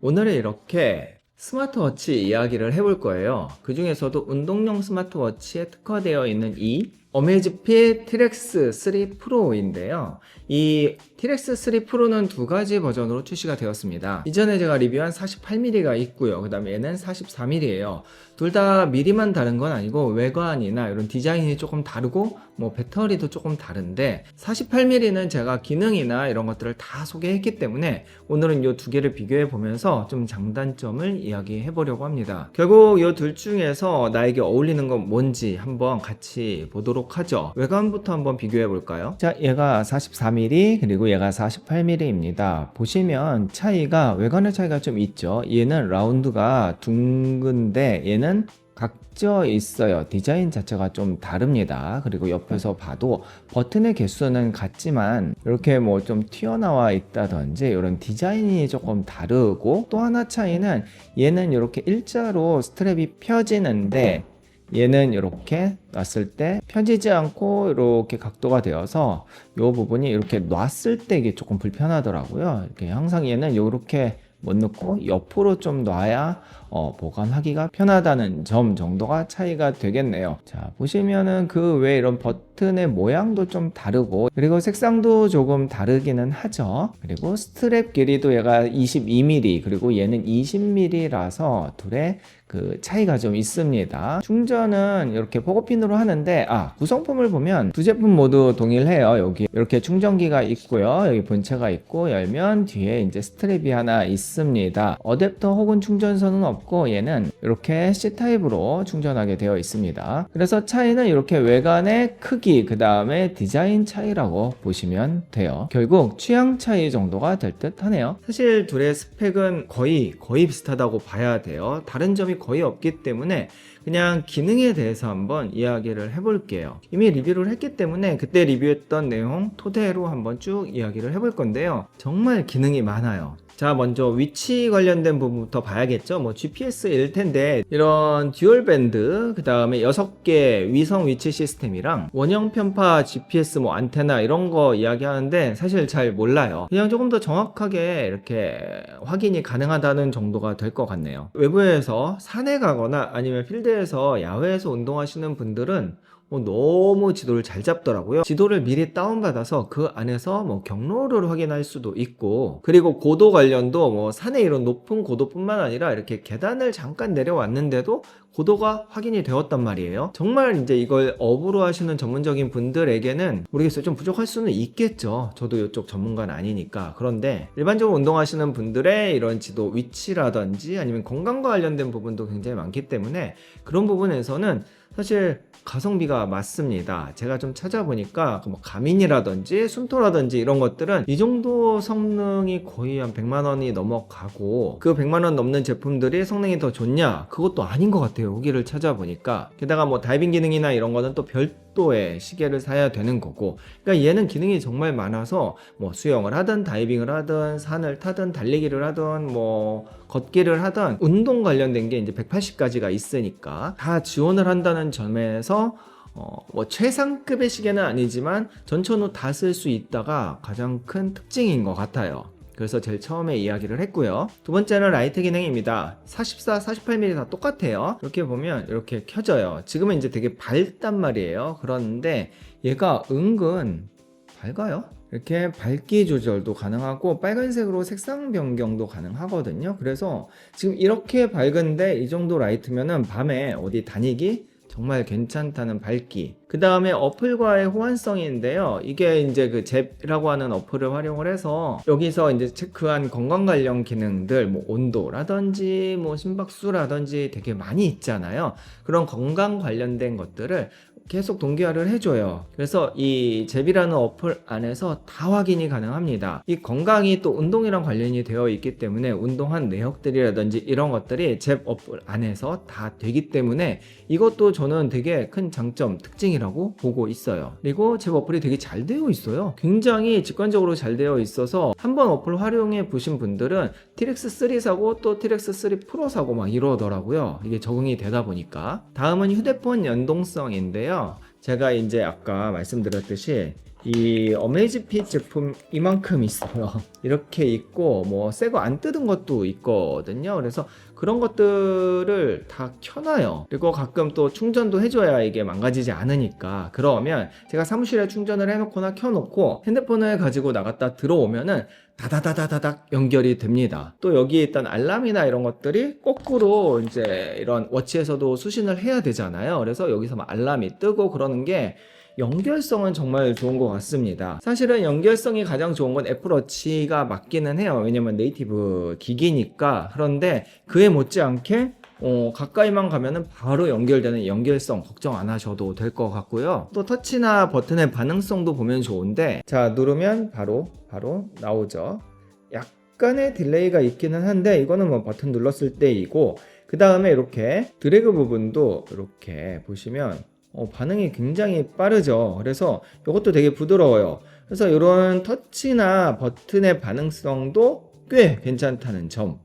오늘은 이렇게 스마트워치 이야기를 해볼 거예요. 그 중에서도 운동용 스마트워치에 특화되어 있는 이 어메이즈핏 티렉스 3 프로인데요. 이 티렉스 3 프로는 두 가지 버전으로 출시가 되었습니다. 이전에 제가 리뷰한 48mm가 있고요. 그 다음에 얘는 44mm예요. 둘 다 미리만 다른 건 아니고 외관이나 이런 디자인이 조금 다르고 뭐 배터리도 조금 다른데 48mm는 제가 기능이나 이런 것들을 다 소개했기 때문에 오늘은 이 두 개를 비교해 보면서 좀 장단점을 이야기해 보려고 합니다. 결국 이 둘 중에서 나에게 어울리는 건 뭔지 한번 같이 보도록 하죠. 외관부터 한번 비교해 볼까요? 자, 얘가 44mm 그리고 얘가 48mm입니다. 보시면 차이가 외관의 차이가 좀 있죠. 얘는 라운드가 둥근데 얘는 각져 있어요. 디자인 자체가 좀 다릅니다. 그리고 옆에서 봐도 버튼의 개수는 같지만 이렇게 뭐 좀 튀어나와 있다든지 이런 디자인이 조금 다르고, 또 하나 차이는 얘는 이렇게 일자로 스트랩이 펴지는데 얘는 이렇게 놨을 때 펴지지 않고 이렇게 각도가 되어서 이 부분이 이렇게 놨을 때 이게 조금 불편하더라고요. 이렇게 항상 얘는 이렇게 못 넣고 옆으로 좀 놔야 보관하기가 편하다는 점 정도가 차이가 되겠네요. 자, 보시면은 그 외 이런 버튼의 모양도 좀 다르고, 그리고 색상도 조금 다르기는 하죠. 그리고 스트랩 길이도 얘가 22mm 그리고 얘는 20mm라서 둘의 그 차이가 좀 있습니다. 충전은 이렇게 포고핀으로 하는데, 구성품을 보면 두 제품 모두 동일해요. 여기 이렇게 충전기가 있고요. 여기 본체가 있고, 열면 뒤에 이제 스트랩이 하나 있습니다. 어댑터 혹은 충전선은 없고, 얘는 이렇게 C타입으로 충전하게 되어 있습니다. 그래서 차이는 이렇게 외관의 크기, 그 다음에 디자인 차이라고 보시면 돼요. 결국 취향 차이 정도가 될 듯 하네요. 사실 둘의 스펙은 거의 비슷하다고 봐야 돼요. 다른 점이 거의 없기 때문에 그냥 기능에 대해서 한번 이야기를 해볼게요. 이미 리뷰를 했기 때문에 그때 리뷰했던 내용 토대로 한번 쭉 이야기를 해볼 건데요. 정말 기능이 많아요. 자, 먼저 위치 관련된 부분부터 봐야겠죠. 뭐 GPS일 텐데 이런 듀얼 밴드, 그 다음에 6개 위성 위치 시스템이랑 원형 편파 GPS 뭐 안테나 이런 거 이야기하는데 사실 잘 몰라요. 그냥 조금 더 정확하게 이렇게 확인이 가능하다는 정도가 될 것 같네요. 외부에서 산에 가거나 아니면 필드에서 야외에서 운동하시는 분들은 너무 지도를 잘 잡더라고요. 지도를 미리 다운받아서 그 안에서 뭐 경로를 확인할 수도 있고, 그리고 고도 관련도 뭐 산에 이런 높은 고도뿐만 아니라 이렇게 계단을 잠깐 내려왔는데도 고도가 확인이 되었단 말이에요. 정말 이제 이걸 업으로 하시는 전문적인 분들에게는 모르겠어요, 좀 부족할 수는 있겠죠. 저도 이쪽 전문가는 아니니까. 그런데 일반적으로 운동하시는 분들의 이런 지도 위치라든지 아니면 건강과 관련된 부분도 굉장히 많기 때문에 그런 부분에서는 사실 가성비가 맞습니다. 제가 좀 찾아보니까 뭐 가민이라든지 순토라든지 이런 것들은 이 정도 성능이 거의 한 100만 원이 넘어가고, 그 100만 원 넘는 제품들이 성능이 더 좋냐? 그것도 아닌 것 같아요. 후기를 찾아보니까. 게다가 뭐 다이빙 기능이나 이런 거는 또 별도의 시계를 사야 되는 거고, 그러니까 얘는 기능이 정말 많아서 뭐 수영을 하든 다이빙을 하든 산을 타든 달리기를 하든 뭐 걷기를 하든 운동 관련된 게 이제 180까지가 있으니까 다 지원을 한다는 점에서 뭐 최상급의 시계는 아니지만 전천후 다 쓸 수 있다가 가장 큰 특징인 것 같아요. 그래서 제일 처음에 이야기를 했고요. 두 번째는 라이트 기능입니다. 44, 48mm 다 똑같아요. 이렇게 보면 이렇게 켜져요. 지금은 이제 되게 밝단 말이에요. 그런데 얘가 은근 밝아요. 이렇게 밝기 조절도 가능하고 빨간색으로 색상 변경도 가능하거든요. 그래서 지금 이렇게 밝은데 이 정도 라이트면은 밤에 어디 다니기 정말 괜찮다는 밝기. 그 다음에 어플과의 호환성인데요. 이게 이제 그 잽이라고 하는 어플을 활용을 해서 여기서 이제 체크한 건강 관련 기능들, 뭐 온도라든지 뭐 심박수라든지 되게 많이 있잖아요. 그런 건강 관련된 것들을 계속 동기화를 해줘요. 그래서 이 잽이라는 어플 안에서 다 확인이 가능합니다. 이 건강이 또 운동이랑 관련이 되어 있기 때문에 운동한 내역들이라든지 이런 것들이 잽 어플 안에서 다 되기 때문에 이것도 저는 되게 큰 장점, 특징이라고 보고 있어요. 그리고 잽 어플이 되게 잘 되어 있어요. 굉장히 직관적으로 잘 되어 있어서 한번 어플 활용해 보신 분들은 티렉스 3 사고 또 티렉스 3 프로 사고 막 이러더라고요. 이게 적응이 되다 보니까. 다음은 휴대폰 연동성인데요. 제가 이제 아까 말씀드렸듯이 이 어메이즈핏 제품 이만큼 있어요. 이렇게 있고 뭐 새 거 안 뜯은 것도 있거든요. 그래서 그런 것들을 다 켜놔요. 그리고 가끔 또 충전도 해줘야 이게 망가지지 않으니까. 그러면 제가 사무실에 충전을 해놓거나 켜놓고 핸드폰을 가지고 나갔다 들어오면은 다다다다다닥 연결이 됩니다. 또 여기에 있던 알람이나 이런 것들이 거꾸로 이제 이런 워치에서도 수신을 해야 되잖아요. 그래서 여기서 막 알람이 뜨고 그러는 게 연결성은 정말 좋은 것 같습니다. 사실은 연결성이 가장 좋은 건 애플워치가 맞기는 해요. 왜냐면 네이티브 기기니까. 그런데 그에 못지않게 가까이만 가면은 바로 연결되는 연결성 걱정 안 하셔도 될 것 같고요. 또 터치나 버튼의 반응성도 보면 좋은데, 자, 누르면 바로 나오죠. 약간의 딜레이가 있기는 한데 이거는 뭐 버튼 눌렀을 때이고, 그 다음에 이렇게 드래그 부분도 이렇게 보시면 반응이 굉장히 빠르죠. 그래서 이것도 되게 부드러워요. 그래서 이런 터치나 버튼의 반응성도 꽤 괜찮다는 점.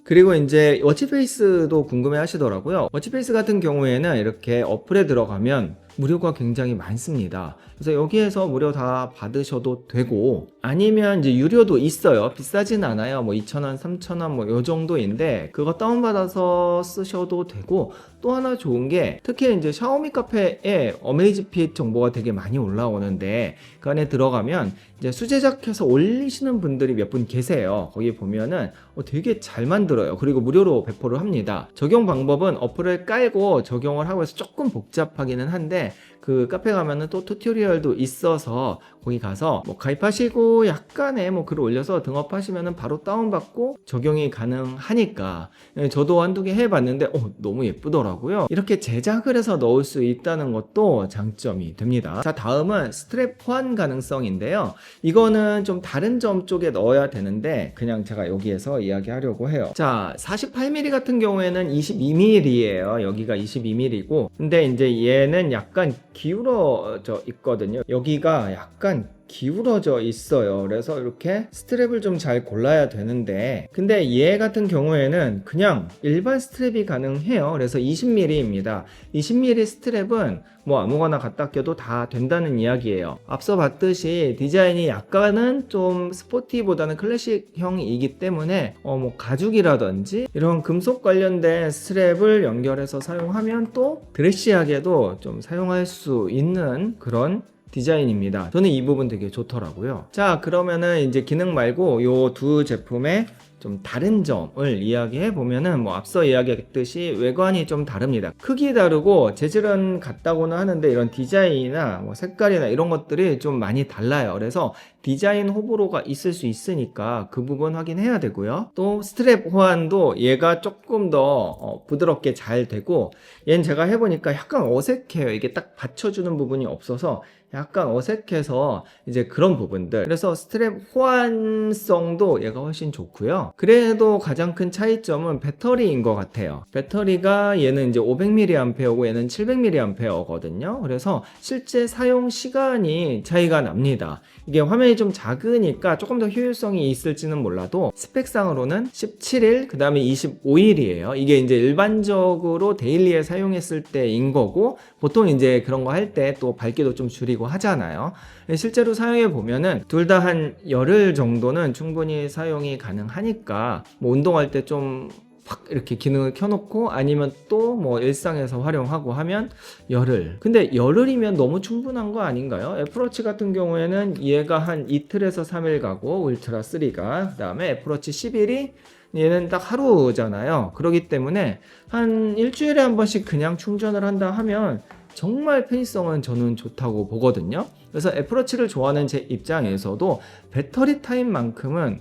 그리고 이제 워치페이스도 궁금해 하시더라고요. 워치페이스 같은 경우에는 이렇게 어플에 들어가면 무료가 굉장히 많습니다. 그래서 여기에서 무료 다 받으셔도 되고, 아니면 이제 유료도 있어요. 비싸진 않아요. 뭐 2,000원, 3,000원 뭐 요 정도인데 그거 다운받아서 쓰셔도 되고, 또 하나 좋은 게 특히 이제 샤오미 카페에 어메이즈핏 정보가 되게 많이 올라오는데 그 안에 들어가면 이제 수제작해서 올리시는 분들이 몇 분 계세요. 거기 보면은 되게 잘 만들어요. 그리고 무료로 배포를 합니다. 적용 방법은 어플을 깔고 적용을 하고 해서 조금 복잡하기는 한데 그 카페 가면은 또 튜토리얼도 있어서 거기 가서 뭐 가입하시고 약간의 뭐 글을 올려서 등업하시면은 바로 다운받고 적용이 가능하니까. 저도 한두 개 해봤는데 너무 예쁘더라고요. 이렇게 제작을 해서 넣을 수 있다는 것도 장점이 됩니다. 자, 다음은 스트랩 호환 가능성인데요. 이거는 좀 다른 점 쪽에 넣어야 되는데 그냥 제가 여기에서 이야기하려고 해요. 자, 48mm 같은 경우에는 22mm예요. 여기가 22mm고, 근데 이제 얘는 약간 기울어져 있거든요. 여기가 약간 기울어져 있어요. 그래서 이렇게 스트랩을 좀 잘 골라야 되는데, 근데 얘 같은 경우에는 그냥 일반 스트랩이 가능해요. 그래서 20mm입니다. 20mm 스트랩은 뭐 아무거나 갖다 껴도 다 된다는 이야기예요. 앞서 봤듯이 디자인이 약간은 좀 스포티보다는 클래식형이기 때문에 뭐 가죽이라든지 이런 금속 관련된 스트랩을 연결해서 사용하면 또 드레시하게도 좀 사용할 수 있는 그런 디자인입니다. 저는 이 부분 되게 좋더라고요. 자, 그러면은 이제 기능 말고 요 두 제품의 좀 다른 점을 이야기해 보면은 뭐 앞서 이야기했듯이 외관이 좀 다릅니다. 크기 다르고 재질은 같다고는 하는데 이런 디자인이나 뭐 색깔이나 이런 것들이 좀 많이 달라요. 그래서 디자인 호불호가 있을 수 있으니까 그 부분 확인해야 되고요. 또 스트랩 호환도 얘가 조금 더 부드럽게 잘 되고, 얘는 제가 해보니까 약간 어색해요. 이게 딱 받쳐주는 부분이 없어서 약간 어색해서 이제 그런 부분들. 그래서 스트랩 호환성도 얘가 훨씬 좋고요. 그래도 가장 큰 차이점은 배터리인 것 같아요. 배터리가 얘는 이제 500mAh고 얘는 700mAh거든요. 그래서 실제 사용 시간이 차이가 납니다. 이게 화면이 좀 작으니까 조금 더 효율성이 있을지는 몰라도 스펙상으로는 17일, 그 다음에 25일이에요. 이게 이제 일반적으로 데일리에 사용했을 때인 거고, 보통 이제 그런 거 할 때 또 밝기도 좀 줄이고 하잖아요. 실제로 사용해 보면은 둘 다 한 열흘 정도는 충분히 사용이 가능하니까 뭐 운동할 때 좀 팍 이렇게 기능을 켜놓고 아니면 또 뭐 일상에서 활용하고 하면 열흘. 근데 열흘이면 너무 충분한 거 아닌가요? 애플워치 같은 경우에는 얘가 한 이틀에서 3일 가고 울트라 3가, 그 다음에 애플워치 11이 얘는 딱 하루잖아요. 그렇기 때문에 한 일주일에 한 번씩 그냥 충전을 한다 하면 정말 편의성은 저는 좋다고 보거든요. 그래서 애플워치를 좋아하는 제 입장에서도 배터리 타임만큼은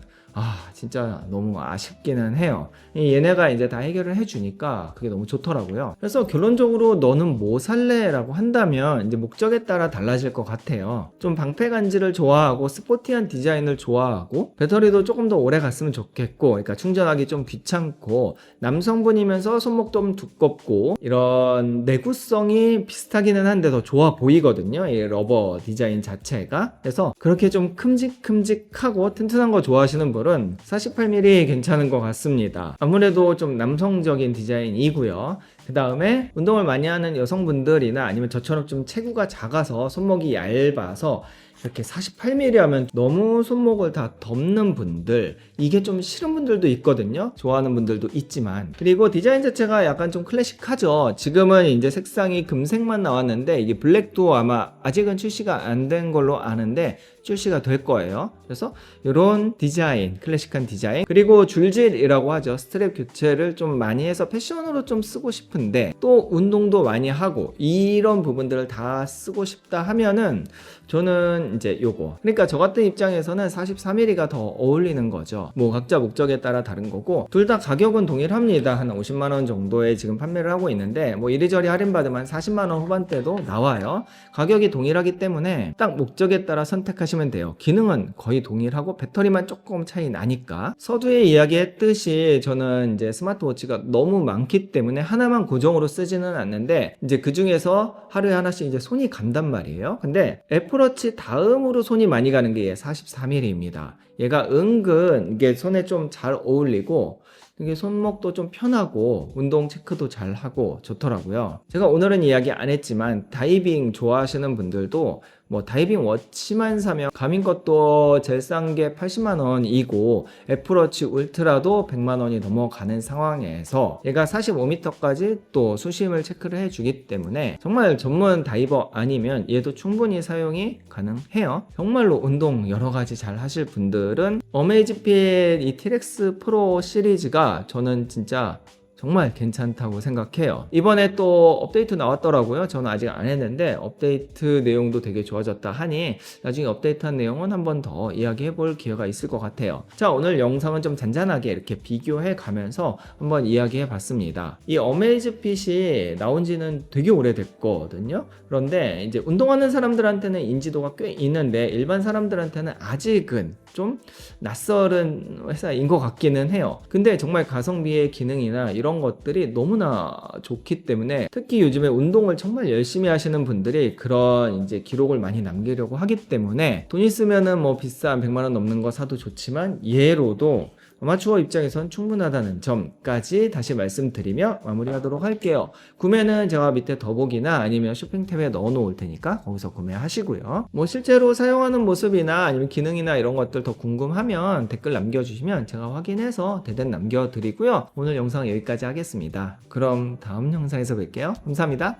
진짜 너무 아쉽기는 해요. 얘네가 이제 다 해결을 해주니까 그게 너무 좋더라고요. 그래서 결론적으로 너는 뭐 살래? 라고 한다면 이제 목적에 따라 달라질 것 같아요. 좀 방패 간지를 좋아하고 스포티한 디자인을 좋아하고 배터리도 조금 더 오래 갔으면 좋겠고, 그러니까 충전하기 좀 귀찮고, 남성분이면서 손목도 좀 두껍고 이런 내구성이 비슷하기는 한데 더 좋아 보이거든요. 이 러버 디자인 자체가. 그래서 그렇게 좀 큼직큼직하고 튼튼한 거 좋아하시는 분 분들은 48mm 괜찮은 것 같습니다. 아무래도 좀 남성적인 디자인이고요. 그 다음에 운동을 많이 하는 여성분들이나 아니면 저처럼 좀 체구가 작아서 손목이 얇아서 이렇게 48mm 하면 너무 손목을 다 덮는 분들, 이게 좀 싫은 분들도 있거든요. 좋아하는 분들도 있지만. 그리고 디자인 자체가 약간 좀 클래식하죠. 지금은 이제 색상이 금색만 나왔는데 이게 블랙도 아마 아직은 출시가 안 된 걸로 아는데 출시가 될 거예요. 그래서 이런 디자인, 클래식한 디자인, 그리고 줄질이라고 하죠. 스트랩 교체를 좀 많이 해서 패션으로 좀 쓰고 싶은데 또 운동도 많이 하고 이런 부분들을 다 쓰고 싶다 하면은 저는 이제 요거, 그러니까 저 같은 입장에서는 43mm가 더 어울리는 거죠. 뭐 각자 목적에 따라 다른 거고 둘 다 가격은 동일합니다. 한 50만원 정도에 지금 판매를 하고 있는데 뭐 이리저리 할인받으면 40만원 후반대도 나와요. 가격이 동일하기 때문에 딱 목적에 따라 선택하시면 돼요. 기능은 거의 동일하고 배터리만 조금 차이 나니까. 서두에 이야기했듯이 저는 이제 스마트워치가 너무 많기 때문에 하나만 고정으로 쓰지는 않는데 이제 그 중에서 하루에 하나씩 이제 손이 간단 말이에요. 근데 애플워치 다음으로 손이 많이 가는 게 43mm입니다. 얘가 은근 이게 손에 좀 잘 어울리고 이게 손목도 좀 편하고 운동 체크도 잘 하고 좋더라고요. 제가 오늘은 이야기 안 했지만 다이빙 좋아하시는 분들도 뭐 다이빙 워치만 사면 가민 것도 제일 싼 게 80만원이고 애플워치 울트라도 100만원이 넘어가는 상황에서 얘가 45m까지 또 수심을 체크를 해주기 때문에 정말 전문 다이버 아니면 얘도 충분히 사용이 가능해요. 정말로 운동 여러가지 잘 하실 분들은 어메이지핏 이 티렉스 프로 시리즈가 저는 진짜 정말 괜찮다고 생각해요. 이번에 또 업데이트 나왔더라고요. 저는 아직 안 했는데 업데이트 내용도 되게 좋아졌다 하니 나중에 업데이트한 내용은 한 번 더 이야기해 볼 기회가 있을 것 같아요. 자, 오늘 영상은 좀 잔잔하게 이렇게 비교해 가면서 한번 이야기해 봤습니다. 이 어메이즈핏이 나온 지는 되게 오래됐거든요. 그런데 이제 운동하는 사람들한테는 인지도가 꽤 있는데 일반 사람들한테는 아직은 좀 낯설은 회사인 것 같기는 해요. 근데 정말 가성비의 기능이나 이런 것들이 너무나 좋기 때문에 특히 요즘에 운동을 정말 열심히 하시는 분들이 그런 이제 기록을 많이 남기려고 하기 때문에 돈 있으면은 뭐 비싼 100만원 넘는 거 사도 좋지만 얘로도 아마추어 입장에선 충분하다는 점까지 다시 말씀드리며 마무리하도록 할게요. 구매는 제가 밑에 더보기나 아니면 쇼핑 탭에 넣어 놓을 테니까 거기서 구매하시고요. 뭐 실제로 사용하는 모습이나 아니면 기능이나 이런 것들 더 궁금하면 댓글 남겨주시면 제가 확인해서 대댓 남겨드리고요. 오늘 영상 여기까지 하겠습니다. 그럼 다음 영상에서 뵐게요. 감사합니다.